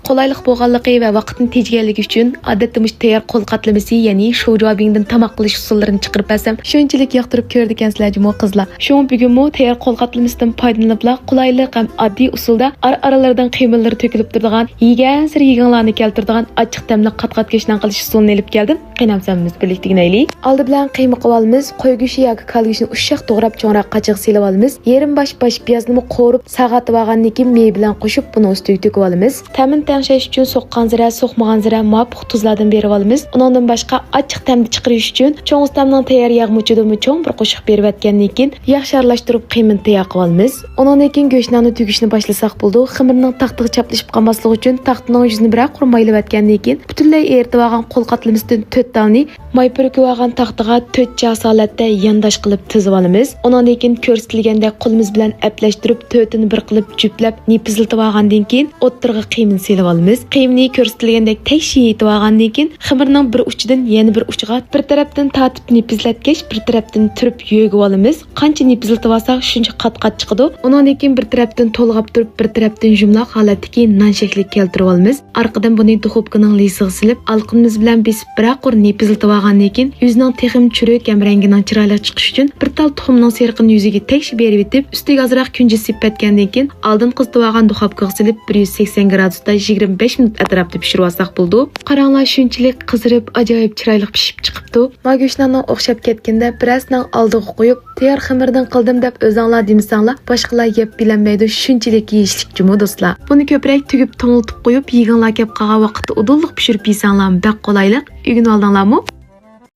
Qulaylik bo'lganligi va vaqtni tejganligi uchun odatda mush tayyor qo'l qatlamasi, ya'ni shojobingdan tamoq qilish usullarini chiqarib bersam, shunchalik yoqtirib ko'rdi ekansizlar jimo qizlar. Shu bugunmi tayyor qo'l qatlamasidan foydalanib, qulaylik ham oddiy usulda aralardan qiymalar to'kilib turadigan, yegan sir yeganlarni keltiradigan ochiq ta'mli qat-qat go'shtdan qilish usulini olib keldim. Qaynamsamiz birlikda ginaylik. Oldi bilan qiyma qilib olamiz. Qo'y go'shti yoki kal go'shtini ushshaq to'g'rab cho'nroq qachiq silib olamiz. Yarim bosh piyozni qo'rib, sag'atib olgandan keyin mey bilan qo'shib buni ustiga to'kib olamiz. Ta'min tangshash uchun so'qqan zira, so'qmagan zira muvofiq tuzlardan berib olamiz. Undan boshqa ochiq ta'mni chiqarish uchun cho'ng ustamning tayyor yog' muchidimi cho'ng bir qo'shiq berib atgandan keyin yaxshi aralashtirib qiymani tayyor qilib olamiz. Undan keyin go'shtni tugishni boshlasak bo'ldi. Xamirning taqtiga chaplashib qolmasligi uchun taxtning yuzini biroq qurmaylab atgandan keyin butunlay eritib olgan qo'l qatlamasidan 4 dalni may purkib olgan taxtiga 4 jasolatda yandash qilib tizib olamiz. Undan keyin ko'rsatilgandek qo'limiz bilan aplashtirib 4ni bir qilib juplab nipiziltib olgandan keyin o'ttirg'i qiymani silib olamiz. Qiymani ko'rsatilgandek tekshi yetib olgandan keyin xamirning bir uchidan yana bir uchiga bir tarafdan tatib nipizlatkach, bir tarafdan turib yo'g'ib olamiz. Qancha nipiziltib olsak, shuncha qat-qat chiqadi. Undan keyin bir tarafdan to'lg'ab turib, bir tarafdan jumloq holatdagi non shakli keltirib olamiz. Orqadan buni duxovkaning lisiga silib, alqimiz bilan besib biroq nipiziltib olgandan keyin yuzining texim churuk ham rangining chiroyli chiqishi uchun bir tal tuxumning seriqini yuziga tekshi berib etib, ustiga ozroq kunji sipatgandan keyin oldin qizitib olgan duxovkaga silib 180 gradusda 25 minut atrofida pishirib olsak bo'ldi. Qaranglar, shunchalik qizirib, ajoyib chiroyli pishib chiqibdi. Ma go'shtlarning o'xshab ketganda birasning oldiga qo'yib, tayyor xamirdan qildim deb o'zinglar demasanglar, boshqalar yeb bilinmaydi. Shunchalik yeyishlik jumi do'stlar. Buni ko'proq tugib to'ngiltib qo'yib, yeganlar kelib qolgan vaqtda udulliq pishirib yeysanglar, bak qolaylik. Uygun oldinglarmi?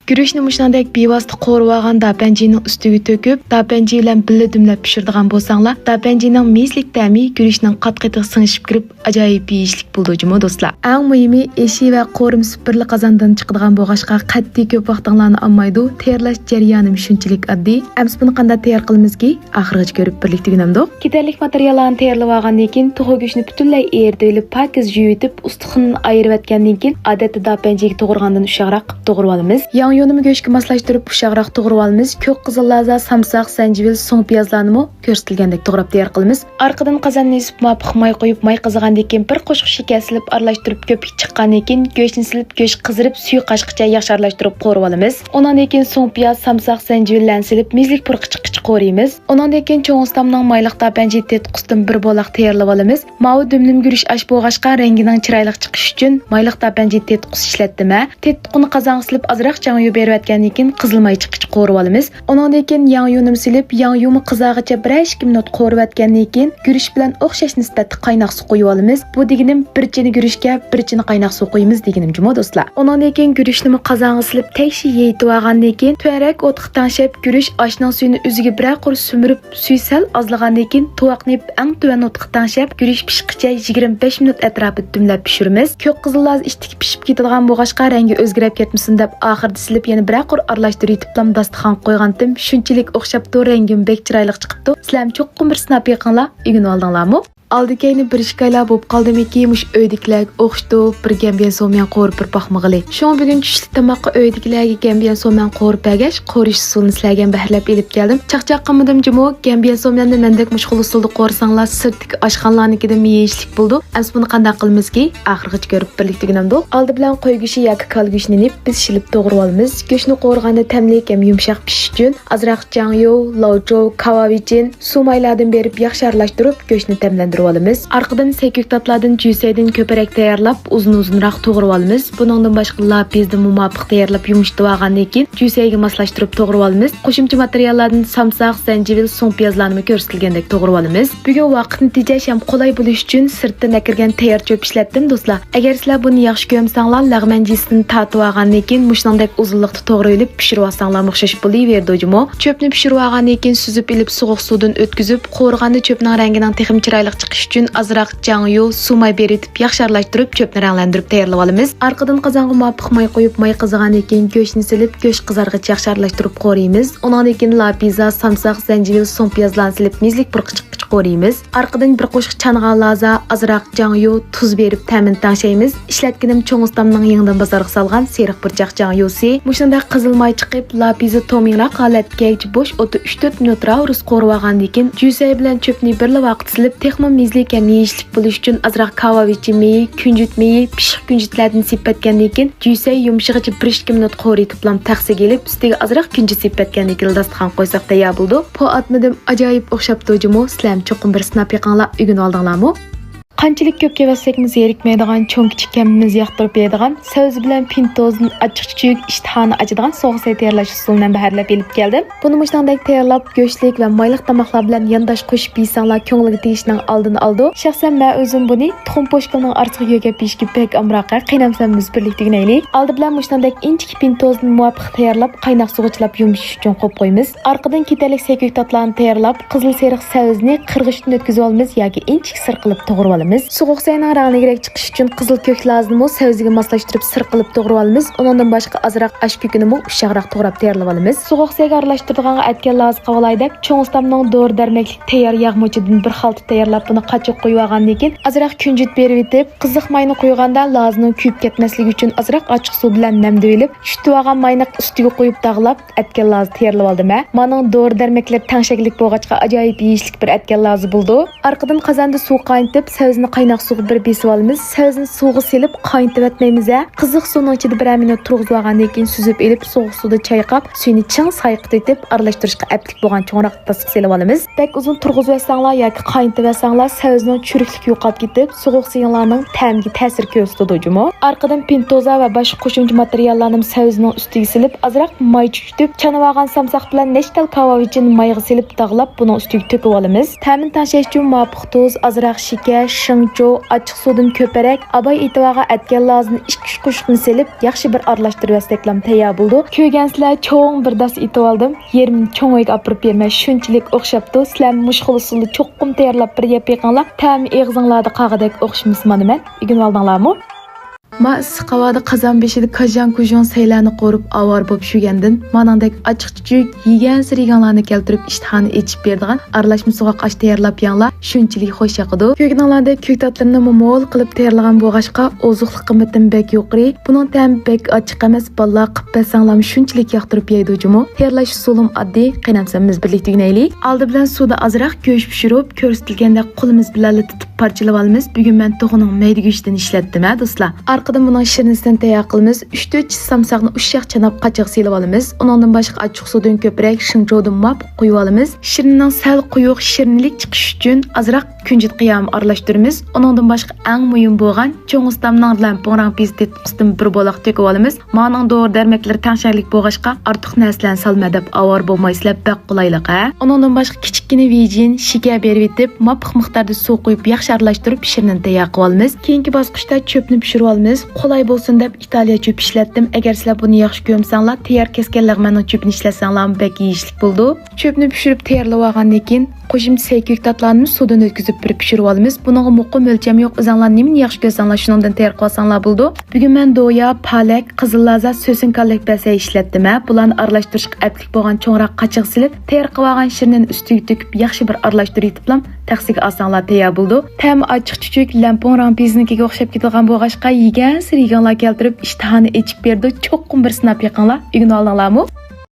Guruchni mushandek bevosita qo'rib olgan dapanjining ustiga to'kib, dapanji bilan birga dumlab pishiradigan bo'lsanglar, dapanjining meslik ta'mi guruchning qat-qatiga singishib kirib, ajoyib yeyishlik bo'ldi juma do'stlar. Eng muhimi, eshi va qo'rim supirli qozondan chiqadigan bo'lg'achqa qat'iy ko'p vaqtinglarni olmaydi. Tayyorlash jarayoni shunchalik oddiy. Ammo buni qanday tayyor qilamizki, oxirigacha ko'rib birlikda o'rganamdik. Ketarlik materiallarni tayyorlab olgandan keyin to'g'ri go'shtni butunlay eritib, pokiz yuvib, ustixini ayirib atgandan keyin odatda dapanjiga to'g'rigandan ushoqroq qilib to'g'rab olamiz. Yo'nimi go'shtga moslashtirib ushoqroq to'g'rab olamiz. Ko'k qizil laza, samsoq, zanjivil, so'ng piyozlarni ko'rsatilgandek to'g'rab tayyor qilamiz. Orqadan qozonni isib, muvofiq may qo'yib, may qizigandan keyin bir qo'shiq shakar silib, aralashtirib ko'pik chiqqandan keyin go'shtni silib, go'sht qizirib, suvi qashqicha yaxshi aralashtirib qo'rib olamiz. Undan keyin so'ng piyoz, samsoq, zanjivillarni silib, mizlik purqichiqich qo'raymiz. Undan keyin cho'ng ustamning mayliq dapanji tetqusdan bir bo'loq tayyorlab olamiz. Mavi dumlim guruch ash bo'g'ashqa rangining chiroyli chiqishi uchun mayliq dapanji tetqus ishlatdim. Tetquni qozonga silib, ozroq chang berib atgandan keyin qizilmay chiqish qo'rib olamiz. Undan keyin yang yunum silib, yang yumi qizargacha 1-2 minut qo'rib atgandan keyin guruch bilan o'xshash nisbatda qaynoq suv qo'yib olamiz. Bu deganim bir chini guruchga bir chini qaynoq suv qo'yamiz deganim juma do'stlar. Undan keyin guruchni qozonga silib, tekshi yeyitib olgandan keyin tuarak o'tqa tanshab guruch oshning suyini o'ziga bir qor sumirib, suv sal ozlagandan keyin tovoqni eng tuvan o'tqa tanshab guruch pishqicha 25 minut atrofida dumlab pishiramiz. Ko'k qizil laz ishtik pishib ketadigan bo'lg'achqa rangi o'zgarib ketmasin deb oxirida silib yana bir qor aralashtirib yetiblam dasturxon qo'ygandim. Shunchalik o'xshabdi, rangim bek chiroyli chiqibdi. Sizlar cho'qqin bir sinab yiqinglar, uygun oldinglarmi? Aldikayni bir ishkaylar bo'lib qoldimki, mush öydiklar o'xshdi, bir gambiyan so'myan qo'rib bir paxmag'ili. Shu bugun tushlik tomoqqa öydiklarga gambiyan so'myan qo'rib bergach, qo'rish usulini sizlarga bahlab elib keldim. Chaqchaq qilmadim jimo, gambiyan so'myanni mendek mushxul usulda qo'rsanglar, sirtdagi oshxonalarnikidan yeyishlik bo'ldi. Ammo buni qanday qilmizki, oxirigacha ko'rib birlikda o'rganamdik. Oldi bilan qo'y go'shti yoki kal go'shtini biz shilib to'g'rab olamiz. Go'shtni qo'rganda tamlik ham yumshoq pishish uchun azroq jangyo, laujo, kavavichin, suv maylardan berib yaxshi aralashtirib go'shtni tamlantirib olamiz. Arqadan sekük tatlardan juysaydan ko'parak tayyorlab, uzun-uzunroq to'g'rab olamiz. Buningdan boshqa lapizni muvofiq tayyorlab yumshatib olgandan keyin juysayga moslashtirib to'g'rab olamiz. Qo'shimcha materiallardan samsoq, zanjivil, so'ng piyozlarni ko'rsatilgandek to'g'rab olamiz. Bugun vaqtni tejash ham qulay bo'lish uchun sirtdan akirgan tayyor cho'p ishlatdim do'stlar. Agar sizlar buni yaxshi ko'msanglar, lag'manjisidan tatib olgandan keyin mushnandek uzunlikda to'g'ri ilib pishirib olsanglar o'xshash bo'laverdi jimo. Cho'pni pishirib olgandan keyin suzib ilib sovuq suvdan o'tkazib, qo'rganda cho'pning rangining texim chiroyli chiqishi uchun azroq jangyo, suvmay beritib, yaxshi aralashtirib, cho'pni ranglantirib tayyorlab olamiz. Arqadan qozonga muvofiq may qo'yib, may qizigandan keyin go'shtni silib, go'sht qizargach yaxshi aralashtirib qo'raymiz. Undan keyin lapiza, samsoq, zanjivil, so'ng piyozlarni silib, mizlik purqichiqich qo'raymiz. Arqadan bir qo'shiq changan laza, azroq jangyo, tuz berib ta'min tanshaymiz. Ishlatganim cho'ng ustamning yangidan bozorga solgan seriq burchaq jangyosi. Mushunda qizilmay chiqib, lapiza to'mingroq holatga bo'sh o'ti 3-4 minut rus qo'rib olgandan keyin juysay bilan cho'pni birla vaqt silib, texmo mezlik ham yeyishlik bo'lish uchun azroq kavavichi meyi, kunjut meyi, pishiq kunjutlardan sepatgandan keyin juysay yumshig'icha 1-2 minut qo'ritib lam taqsiga elib, ustiga azroq kunjut sepatgandan keyin dasturxon qo'ysak tayyor bo'ldi. Bu atmadim ajoyib o'xshab turjimi? Sizlar cho'qim bir sinab yiqinglar, o'rganib oldinglarmi? Qanchalik ko'p yevasakmiz erikmaydigan, cho'ng kichik kamimiz yoqtirib yeydigan, savzi bilan pintozning achchiq-chuchuk, ishtihani achadigan so'g'say tayyorlash usulidan baharlab elib keldim. Buni mushtandek tayyorlab, go'shtlik va mayliq tamoqlar bilan yandash qo'shib yeysanglar ko'ngliga tegishning oldini oldi. Shaxsan men o'zim buni tuxum po'shkilning ortiga yo'gab yeyishga pek amroqa, qaynamsamiz birlikda ginaylik. Oldi bilan mushtandek inchik pintozni muvofiq tayyorlab, qaynoq suvga yumishish uchun qo'yib qo'yamiz. Orqadan ketalik sekuk tatlarni tayyorlab, qizil seriq savzni qirg'ichdan o'tkazib olamiz yoki inchik sir qilib to'g'rab olamiz. So'g'uq sayning rangligirek chiqish uchun qizil ko'k lazimmi savziga moslashtirib sir qilib to'g'rab olamiz. Undan boshqa azroq ash ko'kini ushaqroq to'g'rab tayyorlab olamiz. So'g'uq sayga aralashtiradigan atgan laz qavalay deb cho'ng ustamning dori darmaklik tayyor yog'mochidan bir xalta tayyorlab buni qachoq qo'yib olgandan keyin azroq kunjut berib etib, qiziq mayni qo'yganda lazning kuyib ketmasligi uchun azroq ochiq suv bilan namdib olib, shutib olgan mayni ustiga qo'yib dag'lab atgan laz tayyorlab oldim. Mening dori darmaklar tangshaklik bo'lg'achqa ajoyib yeyishlik bir atgan laz bo'ldi. Orqadan qozonda suv qaynatib, savzni qaynoq suvga bir besib olamiz. Savzni suvga selib qaynatib etmaymiz. Qiziq suvning ichida 1 minut turg'izib olgandan keyin suzib elib, sovuq suvda chayqab, suyni chang sayqit etib, aralashtirishga aplik bo'lgan cho'ngroq tasqa selib olamiz. Bek uzun turg'izib etsanglar yoki qaynatib etsanglar, savzning churiklik yo'qolib ketib, sovuq suylarning ta'miga ta'sir ko'rsatadi. Orqadan pintoza va boshqa qo'shimcha materiallarni savzning ustiga silib, azroq may chuchitib, chanib olgan samsaq bilan nechtal kavavichini mayga silib dag'lab, buni ustiga to'kib olamiz. Ta'min tashlash uchun muvofiq tuz, azroq shakar, shingcho, achchiq suvdan ko'parak, abay etivaga atgan lazini 2-3 qo'shiqni selib, yaxshi bir aralashtirib estaklam tayyor bo'ldi. Ko'rgansizlar, cho'ng bir das etib oldim. Yerimni cho'ng'ayga olib bermay shunchalik o'xshabdi. Sizlar mushkul usulda cho'qqim tayyorlab bir yeb yiqinglar. Ta'mi eg'zinglarda qag'idek o'xshamisman men. Igin oldinglarmi? Ma issiq havoda qozon beshida kajan kujon saylarni qo'rib avor bo'lib shugandan manandek ochiq-chuchuk yegan sirganlarni keltirib ishtihani echib berdigan aralashma so'g'oq ash tayyorlab yanglar shunchalik xo'sh yoqadi. Ko'knonlarda ko'k tatlarni mo'l qilib tayyorlagan bo'lg'achqa ozuqlik qimmatim bek yuqori. Buning ta'mi bek ochiq emas, balla qilib bersanglar shunchalik yoqtirib yeydi jumu. Tayyorlash usulim oddiy, qaynamsamiz birlikda ginaylik. Oldi bilan suvda azroq go'sht pishirib, ko'rsatilgandek qo'limiz bilan tutib parchalab olamiz. Bugun men to'g'rining mayda go'shtini ishlatdim, do'stlar. Arqadan bunun shirinisidan tayyor qilamiz. 3-4 samsaqni ushaq chanab qachoq silib olamiz. Undan boshqa achchiq suvdan ko'proq shinjodan mop qo'yib olamiz. Shirinning sal quyuq shirinlik chiqish uchun azroq kunjut qiyam aralashtiramiz. Undan boshqa eng muhim bo'lgan cho'ng ustamning lampongrang pizdet qistim bir bo'loq to'kib olamiz. Mening dori darmaklari tangshaklik bo'lg'achqa ortiq narsalarni solma deb avor bo'lmaysizlar, bak qulaylik. Undan boshqa kichikgina vijin, shakar berib etib, mop miqdorda suv qo'yib yaxshi aralashtirib shirinni tayyor qilib olamiz. Keyingi bosqichda cho'pni pishirib olamiz. Qolay bo'lsin deb Italiya cho'p ishlatdim. Agar sizlar buni yaxshi ko'rsanlar, tayyor kesganlar mening cho'pni ishlatsanlar bek yeyishlik bo'ldi. Cho'pni pishirib tayyorlab olgandan keyin qo'shimcha saykuk tatlarni suvdan o'tkazib bir pishirib olamiz. Buningga muqim o'lcham yo'q. O'zinglar nimani yaxshi ko'rsanlar shundan tayyor qilsanglar bo'ldi. Bugun men doya, palak, qizil lazat, so'sinkallik basa ishlatdim. Bularni aralashtirishga aplik bo'lgan cho'ngroq qachiq silib, tayyor qilib olgan shirinni ustiga to'kib yaxshi bir aralashtirib etiblam. Taksiga olsanglar tayyor bo'ldi. Ta'mi ochiq-chuchuk lampongrang biznikiga o'xshab ketgan bo'lg'achqa yegan sirganlar keltirib ishtihani echib berdi. Cho'qqim bir sinab yiqinglar. Igna oldinglarmi?